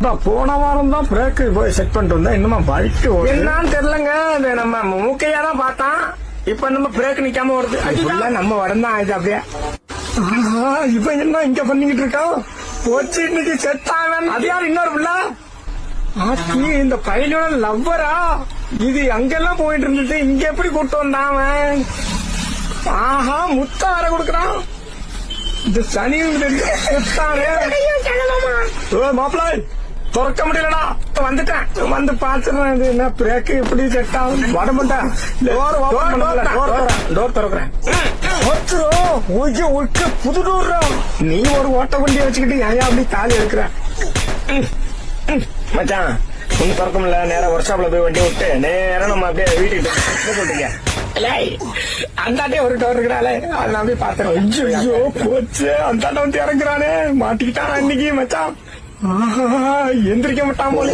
போன வாரம் தான் பிரேக் போய் செட் பண்ணிட்டு வந்தா இன்னுமா பைக் என்னன்னு தெரியலங்க. நம்ம மூக்கையா தான் பார்த்தான். இப்ப நம்ம பிரேக் நிக்காம வருது. நம்ம வடந்தான் ஆயிடுச்சு அப்படியே. இப்ப என்ன இங்க பண்ணிக்கிட்டு இருக்கான்? போச்சு இன்னைக்கு செட் ஆவேன். அது யார் இன்னொரு பிள்ளை? இந்த பையனோட லவ்வரா? இது அங்கெல்லாம் போயிட்டு இருந்தது, இங்க எப்படி கூட்டு வந்தான் அவன்? ஆஹா, முத்தா வர கொடுக்கறான். இந்த சனி மாப்பிள்ள திறக்க முடியலடா. வந்துட்டேன், வந்து பாத்துறேன். இது என்ன பிரேக்கு எப்படி செட் ஆகும்? வட மாட்டேன். டோர் திறக்கிறேன். புது டோர். நீ ஒரு ஓட்ட வண்டியை வச்சுக்கிட்டு ஏன் அப்படி தாலி எடுக்கிற? மச்சான் ஒண்ணு திறக்க முடியல. நேரம் ஒர்க் ஷாப்ல போய் வண்டி விட்டு நேரம் நம்ம அப்படியே வீட்டுக்கு சொல்றீங்க. அந்தாட்டே ஒரு டோர் இருக்கிறாளே, அதை நான் போய் பாத்துறேன். ஐயோ போச்சு, அந்தாட்ட வந்து இறங்குறானே, மாட்டிக்கிட்டான் இன்னைக்கு மச்சான். எந்திரிக்க மாட்டான் போல.